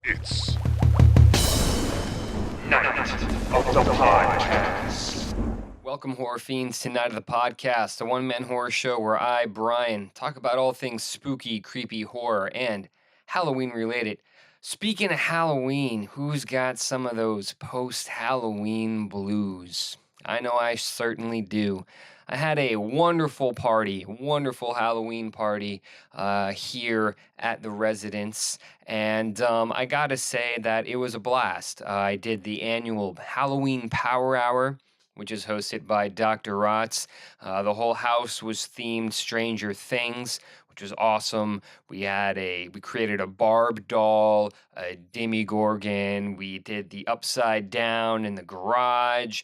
It's Night of the Podcast. Welcome, horror fiends, to Night of the Podcast, a one-man horror show where I, Brian, talk about all things spooky, creepy, horror, and Halloween-related. Speaking of Halloween, who's got some of those post-Halloween blues? I know I certainly do. I had a wonderful Halloween party here at the residence, and I gotta say that it was a blast. I did the annual Halloween Power Hour, which is hosted by Dr. Rotz. The whole house was themed Stranger Things, which was awesome. We created a Barb doll, a Demigorgon. We did the Upside Down in the garage.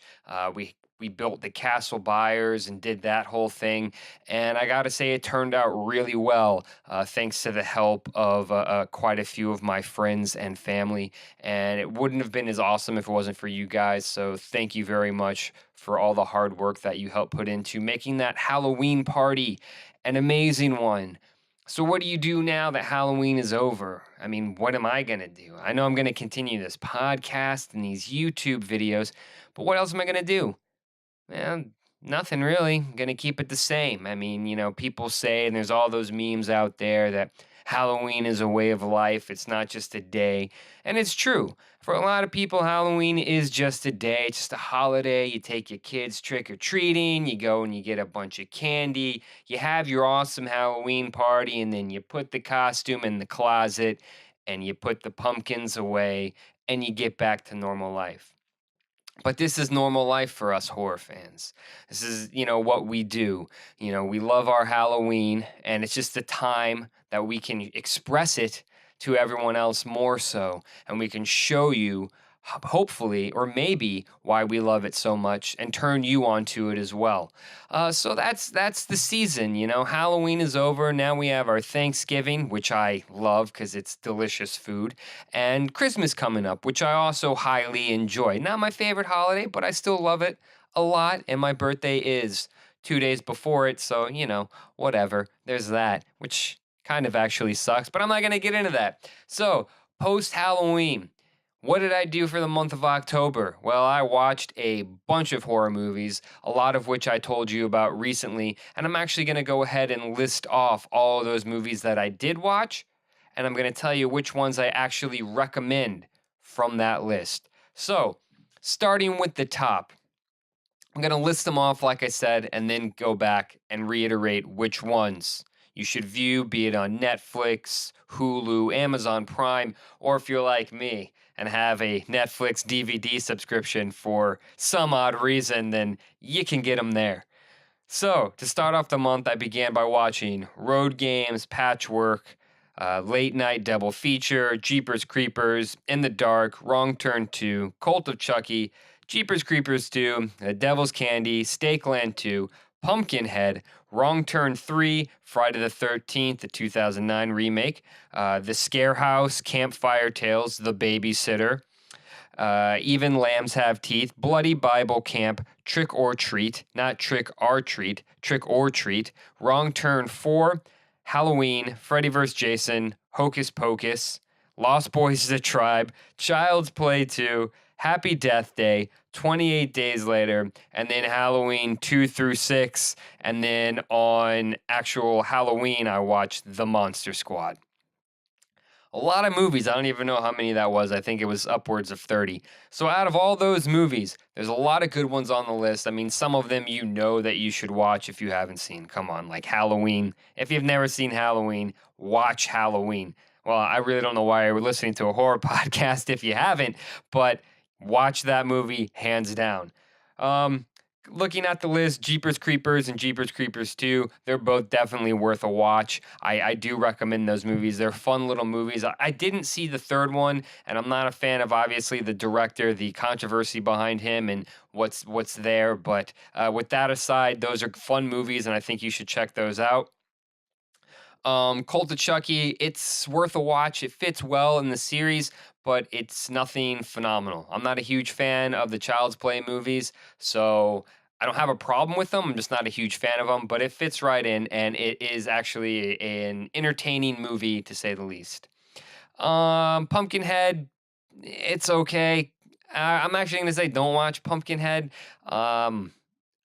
We built the Castle Byers and did that whole thing. And I got to say, it turned out really well, thanks to the help of quite a few of my friends and family. And it wouldn't have been as awesome if it wasn't for you guys. So thank you very much for all the hard work that you helped put into making that Halloween party an amazing one. So what do you do now that Halloween is over? I mean, what am I going to do? I know I'm going to continue this podcast and these YouTube videos, but what else am I going to do? Well, nothing really. Gonna keep it the same. I mean, people say, and there's all those memes out there that Halloween is a way of life. It's not just a day. And it's true. For a lot of people, Halloween is just a day. It's just a holiday. You take your kids trick or treating. You go and you get a bunch of candy. You have your awesome Halloween party, and then you put the costume in the closet and you put the pumpkins away and you get back to normal life. But this is normal life for us horror fans. This is, what we do. We love our Halloween, and it's just a time that we can express it to everyone else more so, and we can show you, hopefully, or maybe, why we love it so much and turn you onto it as well. So that's the season. Halloween is over. Now we have our Thanksgiving, which I love because it's delicious food, and Christmas coming up, which I also highly enjoy. Not my favorite holiday, but I still love it a lot, and my birthday is 2 days before it, so, whatever. There's that, which kind of actually sucks, but I'm not going to get into that. So, post-Halloween, what did I do for the month of October? Well, I watched a bunch of horror movies, a lot of which I told you about recently, and I'm actually going to go ahead and list off all of those movies that I did watch, and I'm going to tell you which ones I actually recommend from that list. So, starting with the top, I'm going to list them off, like I said, and then go back and reiterate which ones you should view, be it on Netflix, Hulu, Amazon Prime, or if you're like me and have a Netflix DVD subscription for some odd reason, then you can get them there. So, to start off the month, I began by watching Road Games, Patchwork, Late Night Double Feature, Jeepers Creepers, In the Dark, Wrong Turn 2, Cult of Chucky, Jeepers Creepers 2, Devil's Candy, Stakeland 2, Pumpkinhead, Wrong Turn 3, Friday the 13th, the 2009 remake, The Scare House, Campfire Tales, The Babysitter, Even Lambs Have Teeth, Bloody Bible Camp, Trick or Treat, not Trick or Treat, Trick or Treat, Wrong Turn 4, Halloween, Freddy vs. Jason, Hocus Pocus, Lost Boys the Tribe, Child's Play 2, Happy Death Day, 28 Days Later, and then Halloween 2 through 6, and then on actual Halloween, I watched The Monster Squad. A lot of movies. I don't even know how many that was. I think it was upwards of 30. So out of all those movies, there's a lot of good ones on the list. I mean, some of them that you should watch if you haven't seen. Come on, like Halloween. If you've never seen Halloween, watch Halloween. Well, I really don't know why you're listening to a horror podcast if you haven't, but watch that movie hands down. Looking at the list, Jeepers Creepers and Jeepers Creepers 2, they're both definitely worth a watch. I do recommend those movies. They're fun little movies. I didn't see the third one, and I'm not a fan of, obviously, the director, the controversy behind him and what's there. But with that aside, those are fun movies, and I think you should check those out. Cult of Chucky, it's worth a watch. It fits well in the series, but it's nothing phenomenal. I'm not a huge fan of the Child's Play movies, so I don't have a problem with them. I'm just not a huge fan of them, but it fits right in, and it is actually an entertaining movie, to say the least. Pumpkinhead, it's okay. I'm actually gonna say don't watch Pumpkinhead. Um,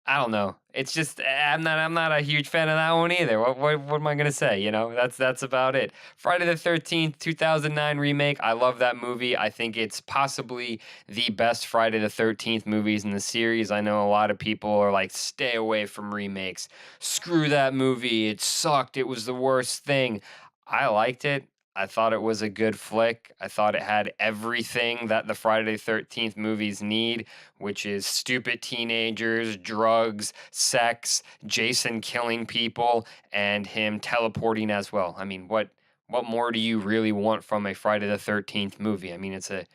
I don't know. It's just I'm not a huge fan of that one either. What am I gonna say? That's about it. Friday the 13th, 2009 remake. I love that movie. I think it's possibly the best Friday the 13th movies in the series. I know a lot of people are like, stay away from remakes. Screw that movie. It sucked. It was the worst thing. I liked it. I thought it was a good flick. I thought it had everything that the Friday the 13th movies need, which is stupid teenagers, drugs, sex, Jason killing people, and him teleporting as well. I mean, what more do you really want from a Friday the 13th movie? I mean, it's a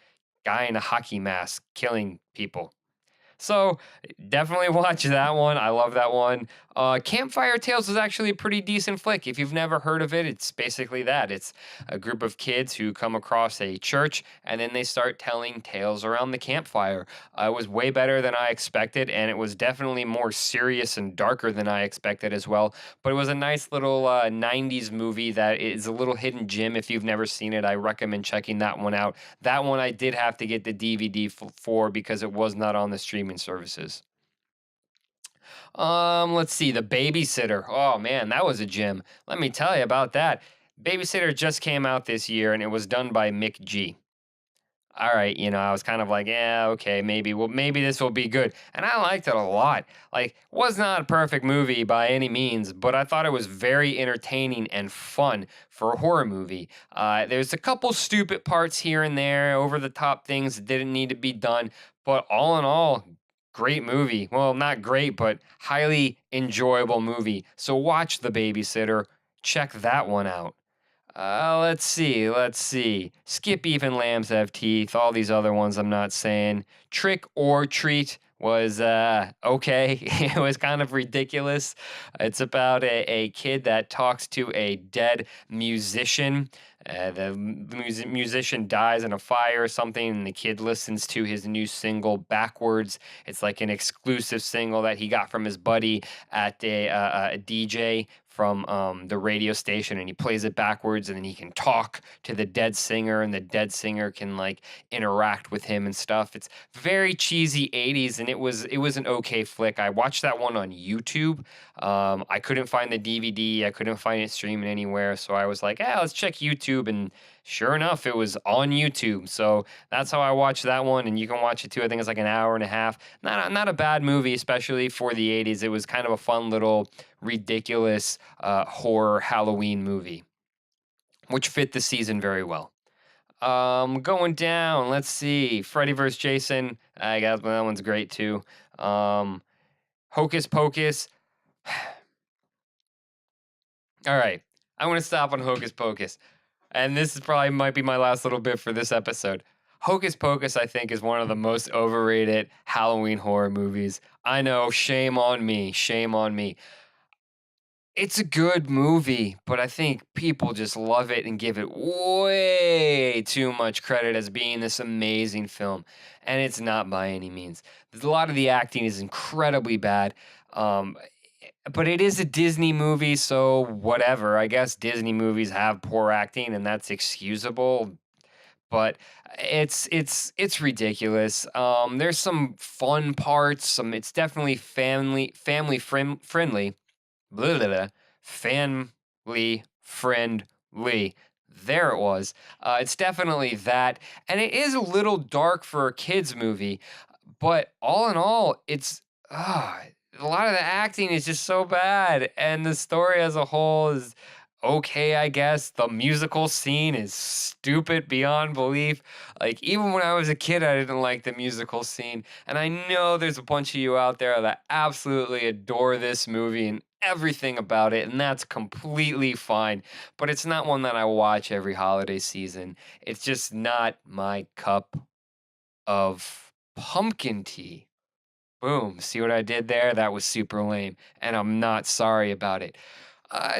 guy in a hockey mask killing people. So definitely watch that one. I love that one. Campfire Tales is actually a pretty decent flick. If you've never heard of it, it's basically that. It's a group of kids who come across a church and then they start telling tales around the campfire. It was way better than I expected, and it was definitely more serious and darker than I expected as well. But it was a nice little 90s movie that is a little hidden gem. If you've never seen it, I recommend checking that one out. That one I did have to get the DVD for because it was not on the streaming services. Let's see, The Babysitter. Oh man, that was a gem. Let me tell you about that. Babysitter just came out this year and it was done by Mick G. All right, I was kind of like, yeah, okay, maybe this will be good. And I liked it a lot. Like, was not a perfect movie by any means, but I thought it was very entertaining and fun for a horror movie. There's a couple stupid parts here and there, over the top things that didn't need to be done, but all in all, great movie. Well, not great, but highly enjoyable movie. So watch The Babysitter. Check that one out. Let's see. Let's see. Skip Even Lambs Have Teeth. All these other ones I'm not saying. Trick or Treat was okay. It was kind of ridiculous. It's about a kid that talks to a dead musician. The musician dies in a fire or something, and the kid listens to his new single backwards. It's like an exclusive single that he got from his buddy at a DJ from the radio station, and he plays it backwards, and then he can talk to the dead singer, and the dead singer can like interact with him and stuff. It's very cheesy 80s, and it was an okay flick. I watched that one on YouTube. I couldn't find the DVD. I couldn't find it streaming anywhere, so I was like, let's check YouTube, and sure enough, it was on YouTube. So that's how I watched that one, and you can watch it too. I think it's like an hour and a half. Not a bad movie, especially for the 80s. It was kind of a fun little ridiculous horror Halloween movie, which fit the season very well. Going down, let's see. Freddy vs. Jason. I got that one's great too. Hocus Pocus. All right. I'm going to stop on Hocus Pocus. And this is probably might be my last little bit for this episode. Hocus Pocus, I think, is one of the most overrated Halloween horror movies. I know, shame on me. Shame on me. It's a good movie, but I think people just love it and give it way too much credit as being this amazing film. And it's not by any means. A lot of the acting is incredibly bad. Um, but it is a Disney movie, so whatever. I guess Disney movies have poor acting, and that's excusable. But it's ridiculous. There's some fun parts. It's definitely friendly. Blah, blah, blah, family friendly. There it was. It's definitely that, and it is a little dark for a kids movie, but all in all, it's a lot of the acting is just so bad, and the story as a whole is okay, I guess. The musical scene is stupid beyond belief. Like, even when I was a kid, I didn't like the musical scene. And I know there's a bunch of you out there that absolutely adore this movie and everything about it, and that's completely fine. But it's not one that I watch every holiday season. It's just not my cup of pumpkin tea. Boom. See what I did there? That was super lame, and I'm not sorry about it.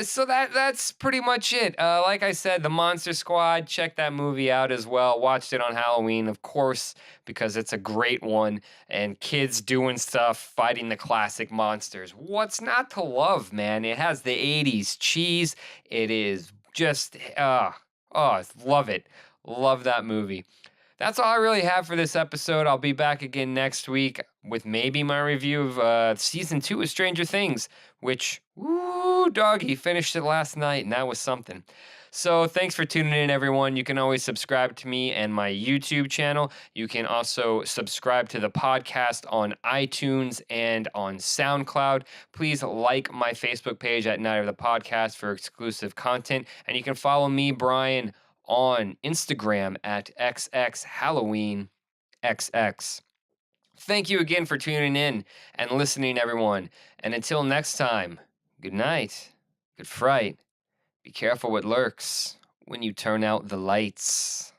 So that's pretty much it. Like I said, The Monster Squad, check that movie out as well. Watched it on Halloween, of course, because it's a great one. And kids doing stuff, fighting the classic monsters. What's not to love, man? It has the 80s cheese. It is just, love it. Love that movie. That's all I really have for this episode. I'll be back again next week with maybe my review of season 2 of Stranger Things, which, woo, doggy, finished it last night, and that was something. So thanks for tuning in, everyone. You can always subscribe to me and my YouTube channel. You can also subscribe to the podcast on iTunes and on SoundCloud. Please like my Facebook page at Night of the Podcast for exclusive content. And you can follow me, Brian, on Instagram at XXHalloweenXX. Thank you again for tuning in and listening, everyone. And until next time, good night, good fright. Be careful what lurks when you turn out the lights.